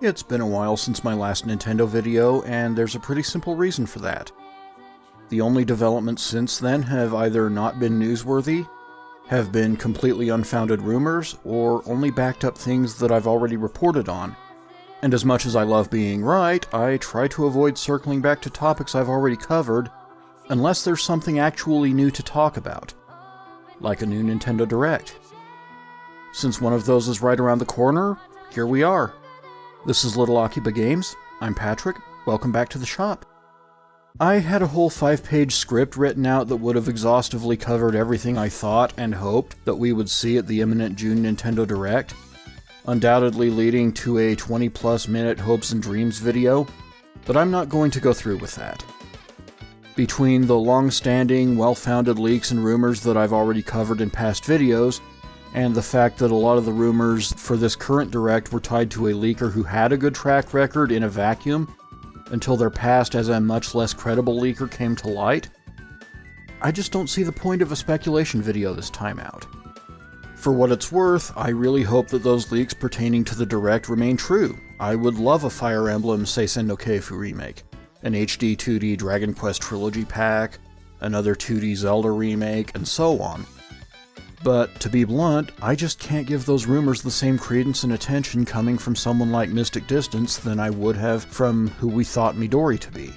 It's been a while since my last Nintendo video, and there's a pretty simple reason for that. The only developments since then have either not been newsworthy, have been completely unfounded rumors, or only backed up things that I've already reported on. And as much as I love being right, I try to avoid circling back to topics I've already covered, unless there's something actually new to talk about, like a new Nintendo Direct. Since one of those is right around the corner, here we are. This is Little Akiba Games. I'm Patrick. Welcome back to the shop. I had a whole 5-page script written out that would have exhaustively covered everything I thought and hoped that we would see at the imminent June Nintendo Direct, undoubtedly leading to a 20-plus minute hopes and dreams video, but I'm not going to go through with that. Between the long-standing, well-founded leaks and rumors that I've already covered in past videos, and the fact that a lot of the rumors for this current Direct were tied to a leaker who had a good track record in a vacuum, until their past as a much less credible leaker came to light, I just don't see the point of a speculation video this time out. For what it's worth, I really hope that those leaks pertaining to the Direct remain true. I would love a Fire Emblem Seisen no Keifu remake, an HD 2D Dragon Quest Trilogy pack, another 2D Zelda remake, and so on. But, to be blunt, I just can't give those rumors the same credence and attention coming from someone like Mystic Distance than I would have from who we thought Midori to be.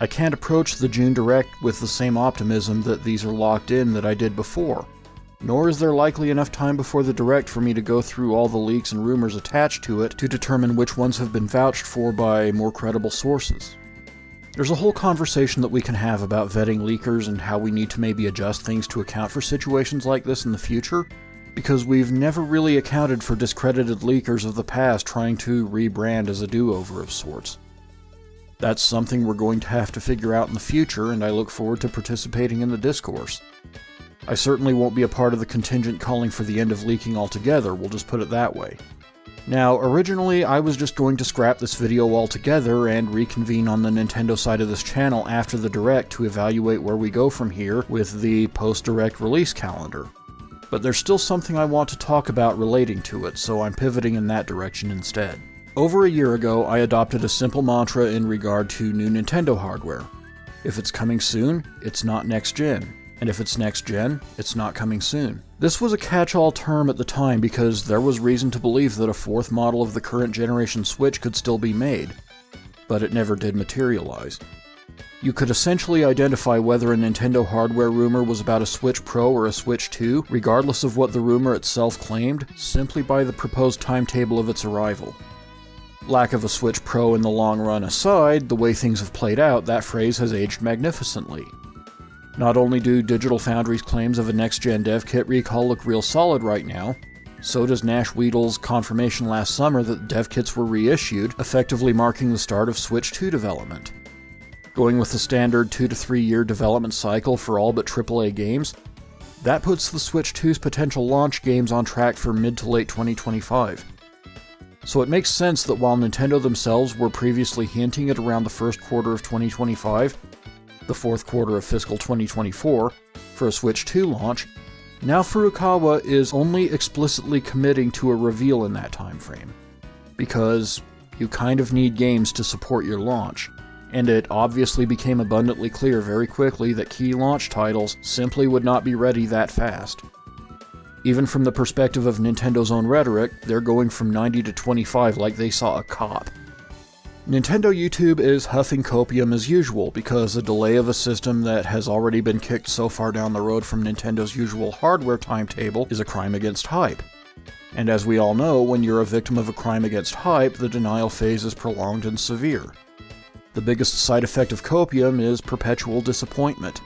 I can't approach the June Direct with the same optimism that these are locked in that I did before, nor is there likely enough time before the Direct for me to go through all the leaks and rumors attached to it to determine which ones have been vouched for by more credible sources. There's a whole conversation that we can have about vetting leakers and how we need to maybe adjust things to account for situations like this in the future, because we've never really accounted for discredited leakers of the past trying to rebrand as a do-over of sorts. That's something we're going to have to figure out in the future, and I look forward to participating in the discourse. I certainly won't be a part of the contingent calling for the end of leaking altogether, we'll just put it that way. Now, originally I was just going to scrap this video altogether and reconvene on the Nintendo side of this channel after the Direct to evaluate where we go from here with the post-Direct release calendar. But there's still something I want to talk about relating to it, so I'm pivoting in that direction instead. Over a year ago, I adopted a simple mantra in regard to new Nintendo hardware. If it's coming soon, it's not next gen. And if it's next gen, it's not coming soon. This was a catch-all term at the time because there was reason to believe that a fourth model of the current generation Switch could still be made, but it never did materialize. You could essentially identify whether a Nintendo hardware rumor was about a Switch Pro or a Switch 2, regardless of what the rumor itself claimed, simply by the proposed timetable of its arrival. Lack of a Switch Pro in the long run aside, the way things have played out, that phrase has aged magnificently. Not only do Digital Foundry's claims of a next-gen dev kit recall look real solid right now, so does Nash Wheatl's confirmation last summer that dev kits were reissued, effectively marking the start of Switch 2 development. Going with the standard 2 to 3 year development cycle for all but AAA games, that puts the Switch 2's potential launch games on track for mid to late 2025. So it makes sense that while Nintendo themselves were previously hinting at around the first quarter of 2025, the fourth quarter of fiscal 2024, for a Switch 2 launch, now Furukawa is only explicitly committing to a reveal in that time frame. Because you kind of need games to support your launch, and it obviously became abundantly clear very quickly that key launch titles simply would not be ready that fast. Even from the perspective of Nintendo's own rhetoric, they're going from 90 to 25 like they saw a cop. Nintendo YouTube is huffing copium as usual because a delay of a system that has already been kicked so far down the road from Nintendo's usual hardware timetable is a crime against hype. And as we all know, when you're a victim of a crime against hype, the denial phase is prolonged and severe. The biggest side effect of copium is perpetual disappointment.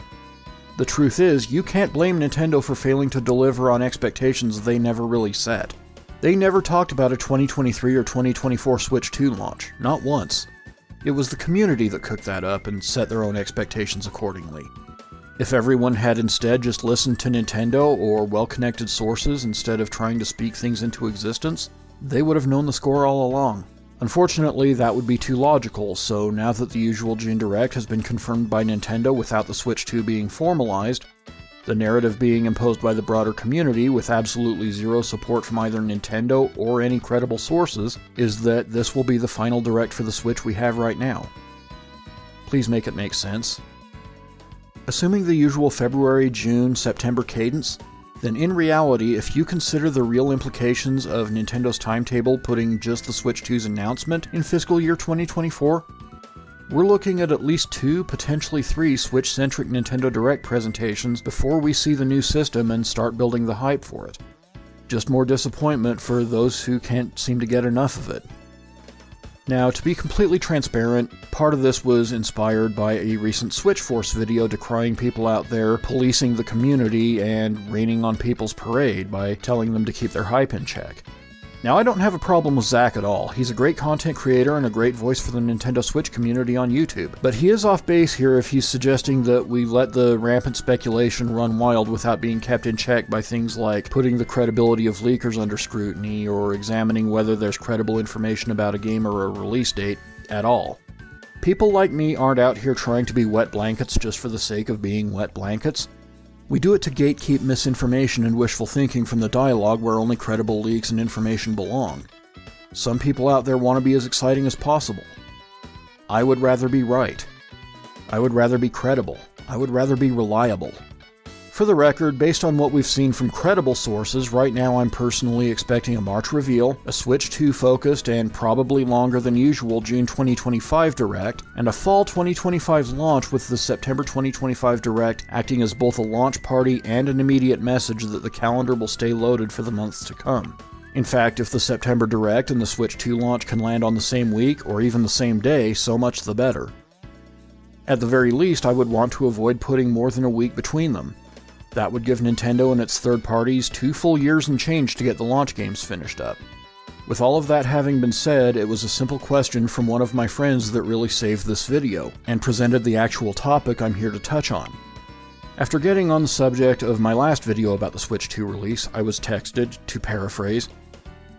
The truth is, you can't blame Nintendo for failing to deliver on expectations they never really set. They never talked about a 2023 or 2024 Switch 2 launch, not once. It was the community that cooked that up and set their own expectations accordingly. If everyone had instead just listened to Nintendo or well-connected sources instead of trying to speak things into existence, they would have known the score all along. Unfortunately, that would be too logical, so now that the usual June Direct has been confirmed by Nintendo without the Switch 2 being formalized, The narrative being imposed by the broader community, with absolutely zero support from either Nintendo or any credible sources, is that this will be the final Direct for the Switch we have right now. Please make it make sense. Assuming the usual February, June, September cadence, then in reality, if you consider the real implications of Nintendo's timetable putting just the Switch 2's announcement in fiscal year 2024, we're looking at least 2, potentially 3 Switch-centric Nintendo Direct presentations before we see the new system and start building the hype for it. Just more disappointment for those who can't seem to get enough of it. Now, to be completely transparent, part of this was inspired by a recent Switch Force video decrying people out there policing the community and raining on people's parade by telling them to keep their hype in check. Now, I don't have a problem with Zach at all. He's a great content creator and a great voice for the Nintendo Switch community on YouTube. But he is off base here if he's suggesting that we let the rampant speculation run wild without being kept in check by things like putting the credibility of leakers under scrutiny or examining whether there's credible information about a game or a release date at all. People like me aren't out here trying to be wet blankets just for the sake of being wet blankets. We do it to gatekeep misinformation and wishful thinking from the dialogue where only credible leaks and information belong. Some people out there want to be as exciting as possible. I would rather be right. I would rather be credible. I would rather be reliable. For the record, based on what we've seen from credible sources, right now I'm personally expecting a March reveal, a Switch 2 focused and probably longer than usual June 2025 Direct, and a Fall 2025 launch with the September 2025 Direct acting as both a launch party and an immediate message that the calendar will stay loaded for the months to come. In fact, if the September Direct and the Switch 2 launch can land on the same week or even the same day, so much the better. At the very least, I would want to avoid putting more than a week between them. That would give Nintendo and its third parties 2 full years and change to get the launch games finished up. With all of that having been said, it was a simple question from one of my friends that really saved this video, and presented the actual topic I'm here to touch on. After getting on the subject of my last video about the Switch 2 release, I was texted, to paraphrase,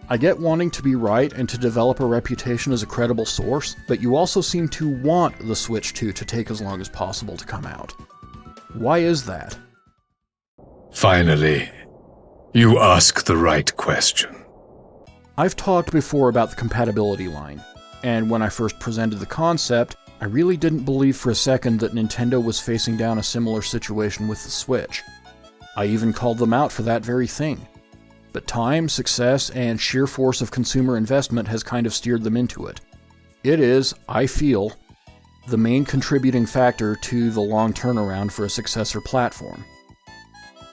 "I get wanting to be right and to develop a reputation as a credible source, but you also seem to want the Switch 2 to take as long as possible to come out. Why is that?" Finally, you ask the right question. I've talked before about the compatibility line, and when I first presented the concept, I really didn't believe for a second that Nintendo was facing down a similar situation with the Switch. I even called them out for that very thing. But time, success, and sheer force of consumer investment has kind of steered them into it. It is, I feel, the main contributing factor to the long turnaround for a successor platform.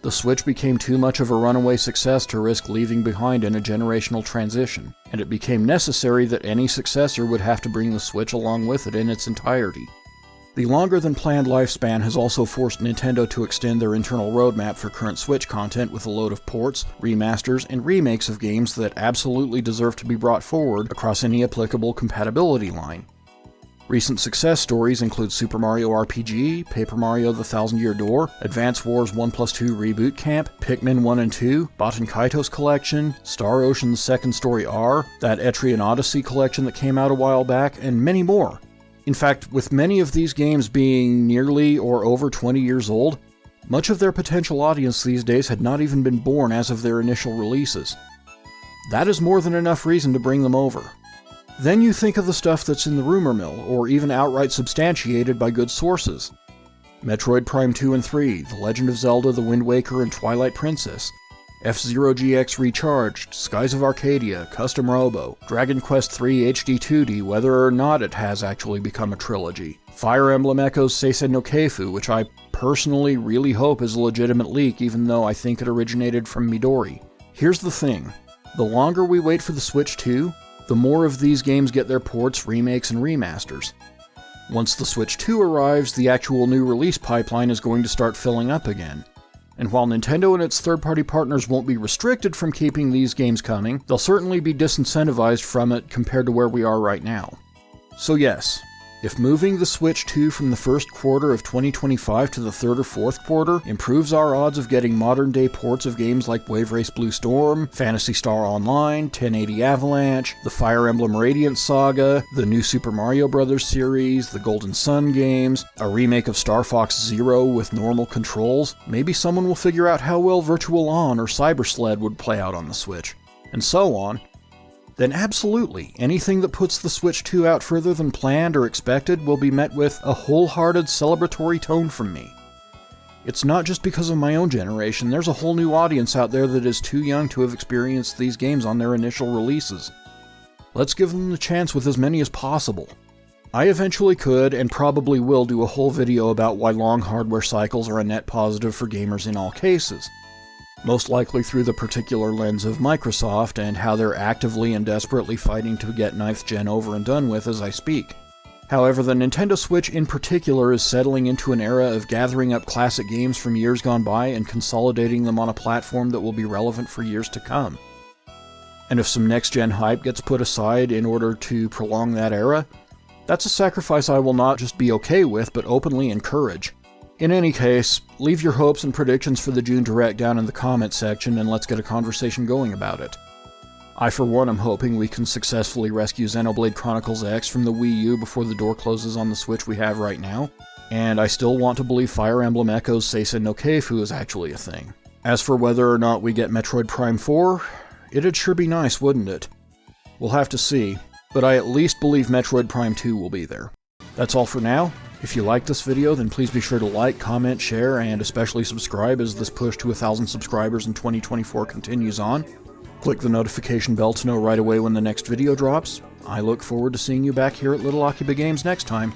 The Switch became too much of a runaway success to risk leaving behind in a generational transition, and it became necessary that any successor would have to bring the Switch along with it in its entirety. The longer-than-planned lifespan has also forced Nintendo to extend their internal roadmap for current Switch content with a load of ports, remasters, and remakes of games that absolutely deserve to be brought forward across any applicable compatibility line. Recent success stories include Super Mario RPG, Paper Mario The Thousand Year Door, Advance Wars 1+2 Reboot Camp, Pikmin 1 and 2, Baten Kaitos Collection, Star Ocean's Second Story R, that Etrian Odyssey collection that came out a while back, and many more. In fact, with many of these games being nearly or over 20 years old, much of their potential audience these days had not even been born as of their initial releases. That is more than enough reason to bring them over. Then you think of the stuff that's in the rumor mill, or even outright substantiated by good sources. Metroid Prime 2 and 3, The Legend of Zelda, The Wind Waker, and Twilight Princess, F-Zero GX Recharged, Skies of Arcadia, Custom Robo, Dragon Quest III HD 2D, whether or not it has actually become a trilogy, Fire Emblem Echoes Seisen no Keifu, which I personally really hope is a legitimate leak even though I think it originated from Midori. Here's the thing, the longer we wait for the Switch 2, the more of these games get their ports, remakes, and remasters. Once the Switch 2 arrives, the actual new release pipeline is going to start filling up again. And while Nintendo and its third-party partners won't be restricted from keeping these games coming, they'll certainly be disincentivized from it compared to where we are right now. So yes, If moving the Switch 2 from the first quarter of 2025 to the third or fourth quarter improves our odds of getting modern-day ports of games like Wave Race Blue Storm, Phantasy Star Online, 1080 Avalanche, the Fire Emblem Radiant Saga, the new Super Mario Bros. Series, the Golden Sun games, a remake of Star Fox Zero with normal controls, maybe someone will figure out how well Virtual On or Cyber Sled would play out on the Switch, and so on, then absolutely, anything that puts the Switch 2 out further than planned or expected will be met with a wholehearted celebratory tone from me. It's not just because of my own generation, there's a whole new audience out there that is too young to have experienced these games on their initial releases. Let's give them the chance with as many as possible. I eventually could, and probably will, do a whole video about why long hardware cycles are a net positive for gamers in all cases. Most likely through the particular lens of Microsoft and how they're actively and desperately fighting to get 9th Gen over and done with as I speak. However, the Nintendo Switch in particular is settling into an era of gathering up classic games from years gone by and consolidating them on a platform that will be relevant for years to come. And if some next-gen hype gets put aside in order to prolong that era, that's a sacrifice I will not just be okay with, but openly encourage. In any case, leave your hopes and predictions for the June Direct down in the comments section and let's get a conversation going about it. I for one am hoping we can successfully rescue Xenoblade Chronicles X from the Wii U before the door closes on the Switch we have right now, and I still want to believe Fire Emblem Echoes Seisen no Keifu is actually a thing. As for whether or not we get Metroid Prime 4, it'd sure be nice, wouldn't it? We'll have to see, but I at least believe Metroid Prime 2 will be there. That's all for now. If you liked this video, then please be sure to like, comment, share, and especially subscribe as this push to 1,000 subscribers in 2024 continues on. Click the notification bell to know right away when the next video drops. I look forward to seeing you back here at Little Akiba Games next time.